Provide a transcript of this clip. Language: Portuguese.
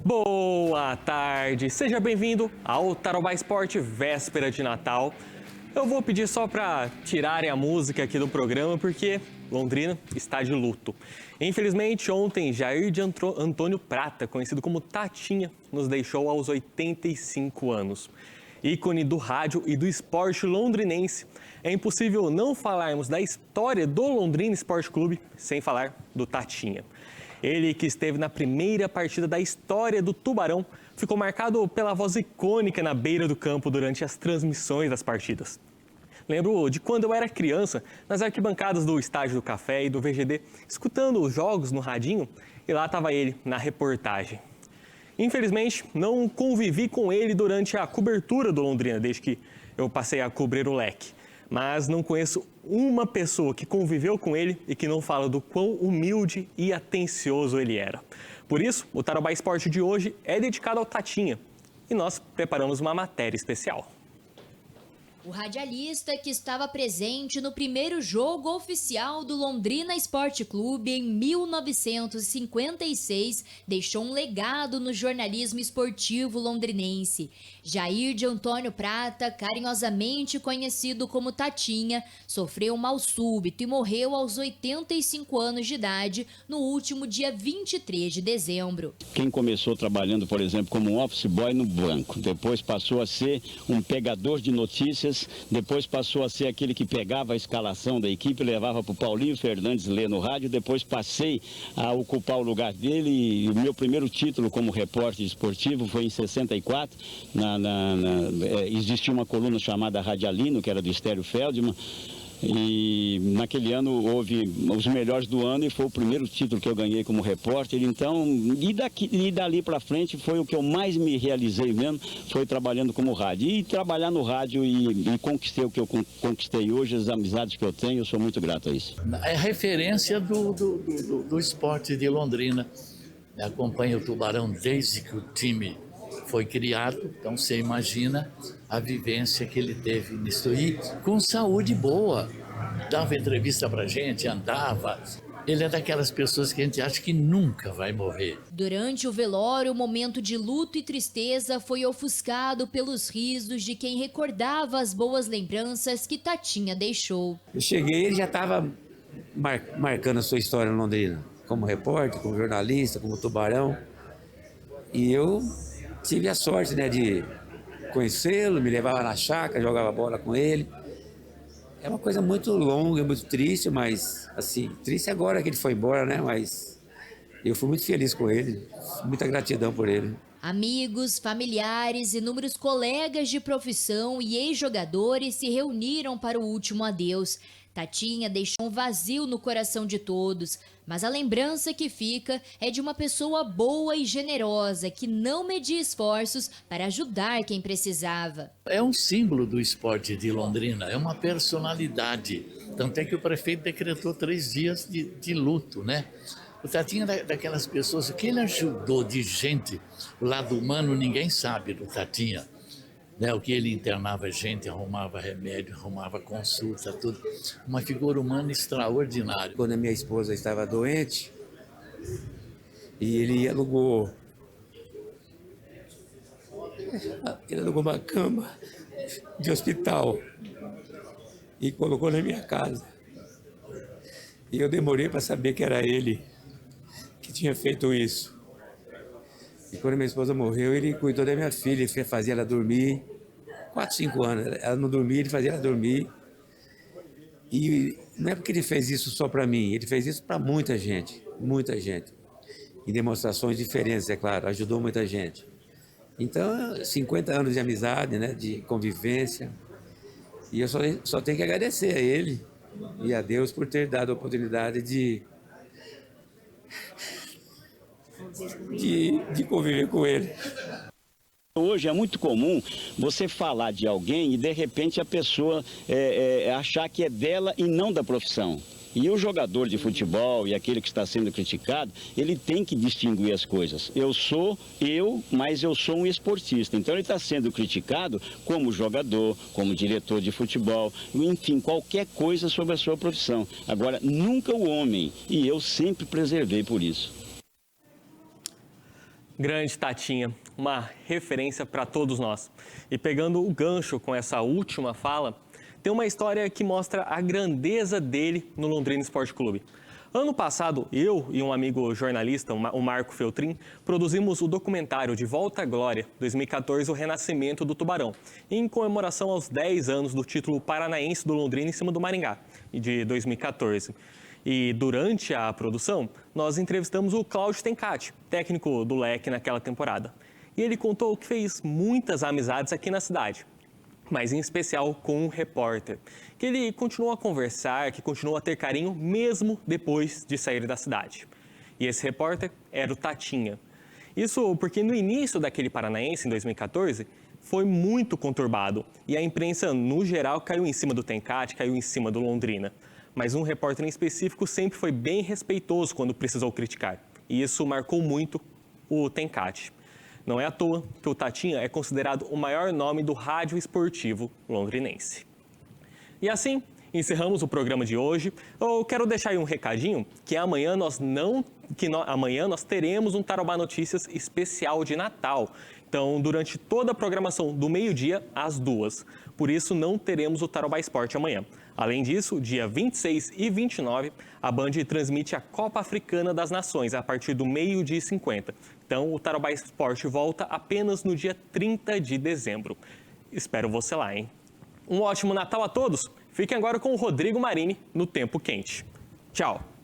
Boa tarde, seja bem-vindo ao Tarobá Esporte Véspera de Natal. Eu vou pedir só para tirarem a música aqui do programa porque Londrina está de luto. Infelizmente, ontem, Jair de Antônio Prata, conhecido como Tatinha, nos deixou aos 85 anos. Ícone do rádio e do esporte londrinense, é impossível não falarmos da história do Londrina Esporte Clube sem falar do Tatinha. Ele, que esteve na primeira partida da história do Tubarão, ficou marcado pela voz icônica na beira do campo durante as transmissões das partidas. Lembro de quando eu era criança, nas arquibancadas do Estádio do Café e do VGD, escutando os jogos no radinho, e lá estava ele, na reportagem. Infelizmente, não convivi com ele durante a cobertura do Londrina, desde que eu passei a cobrir o leque. Mas não conheço uma pessoa que conviveu com ele e que não fala do quão humilde e atencioso ele era. Por isso, o Tarobá Esporte de hoje é dedicado ao Tatinha e nós preparamos uma matéria especial. O radialista que estava presente no primeiro jogo oficial do Londrina Esporte Clube em 1956 deixou um legado no jornalismo esportivo londrinense. Jair de Antônio Prata, carinhosamente conhecido como Tatinha, sofreu um mal súbito e morreu aos 85 anos de idade no último dia 23 de dezembro. Quem começou trabalhando, por exemplo, como um office boy no banco, depois passou a ser um pegador de notícias, depois passou a ser aquele que pegava a escalação da equipe e levava para o Paulinho Fernandes ler no rádio, depois passei a ocupar o lugar dele e o meu primeiro título como repórter esportivo foi em 64, existia uma coluna chamada Radialino, que era do Estéreo Feldman, e naquele ano houve os melhores do ano e foi o primeiro título que eu ganhei como repórter. Então, e dali para frente foi o que eu mais me realizei mesmo, foi trabalhando como rádio. E trabalhar no rádio e conquistei o que eu conquistei hoje, as amizades que eu tenho, eu sou muito grato a isso. É referência do esporte de Londrina. Acompanho o Tubarão desde que o time foi criado, então você imagina a vivência que ele teve nisso. E com saúde boa, dava entrevista pra gente, andava. Ele é daquelas pessoas que a gente acha que nunca vai morrer. Durante o velório, o momento de luto e tristeza foi ofuscado pelos risos de quem recordava as boas lembranças que Tatinha deixou. Eu cheguei, ele já estava marcando a sua história em Londrina, como repórter, como jornalista, como Tubarão. E eu tive a sorte, de conhecê-lo, me levava na chácara, jogava bola com ele. É uma coisa muito longa, muito triste, mas assim, triste agora que ele foi embora, Mas eu fui muito feliz com ele, muita gratidão por ele. Amigos, familiares, inúmeros colegas de profissão e ex-jogadores se reuniram para o último adeus. Tatinha deixou um vazio no coração de todos, mas a lembrança que fica é de uma pessoa boa e generosa que não media esforços para ajudar quem precisava. É um símbolo do esporte de Londrina, é uma personalidade. Tanto é que o prefeito decretou 3 dias de luto, O Tatinha é daquelas pessoas que ele ajudou de gente, o lado humano ninguém sabe do Tatinha. O que ele internava gente, arrumava remédio, arrumava consulta, tudo. Uma figura humana extraordinária. Quando a minha esposa estava doente, e ele alugou uma cama de hospital e colocou na minha casa. E eu demorei para saber que era ele que tinha feito isso. E quando minha esposa morreu, ele cuidou da minha filha, ele fazia ela dormir, 4, 5 anos, ela não dormia, ele fazia ela dormir. E não é porque ele fez isso só para mim, ele fez isso para muita gente, em demonstrações diferentes, é claro, ajudou muita gente. Então, 50 anos de amizade, de convivência, e eu só tenho que agradecer a ele e a Deus por ter dado a oportunidade de conviver com ele. Hoje é muito comum você falar de alguém e de repente a pessoa achar que é dela e não da profissão. E o jogador de futebol e aquele que está sendo criticado, ele tem que distinguir as coisas. Mas eu sou um esportista. Então ele está sendo criticado como jogador, como diretor de futebol, enfim, qualquer coisa sobre a sua profissão. Agora, nunca o homem. E eu sempre preservei por isso. Grande Tatinha, uma referência para todos nós. E pegando o gancho com essa última fala, tem uma história que mostra a grandeza dele no Londrina Esporte Clube. Ano passado, eu e um amigo jornalista, o Marco Feltrin, produzimos o documentário De Volta à Glória, 2014, O Renascimento do Tubarão, em comemoração aos 10 anos do título paranaense do Londrina em cima do Maringá, de 2014. E durante a produção, nós entrevistamos o Cláudio Tencati, técnico do Leque naquela temporada. E ele contou que fez muitas amizades aqui na cidade, mas em especial com um repórter, que ele continuou a conversar, que continuou a ter carinho mesmo depois de sair da cidade. E esse repórter era o Tatinha. Isso porque no início daquele paranaense, em 2014, foi muito conturbado e a imprensa, no geral, caiu em cima do Tencati, caiu em cima do Londrina. Mas um repórter em específico sempre foi bem respeitoso quando precisou criticar. E isso marcou muito o Tencati. Não é à toa que o Tatinha é considerado o maior nome do rádio esportivo londrinense. E assim, encerramos o programa de hoje. Eu quero deixar aí um recadinho que amanhã nós teremos um Tarobá Notícias especial de Natal. Então, durante toda a programação do meio-dia às 2h. Por isso, não teremos o Tarobá Esporte amanhã. Além disso, dia 26 e 29, a Band transmite a Copa Africana das Nações a partir do 12h50. Então, o Tarobá Esporte volta apenas no dia 30 de dezembro. Espero você lá, hein? Um ótimo Natal a todos. Fiquem agora com o Rodrigo Marini no Tempo Quente. Tchau!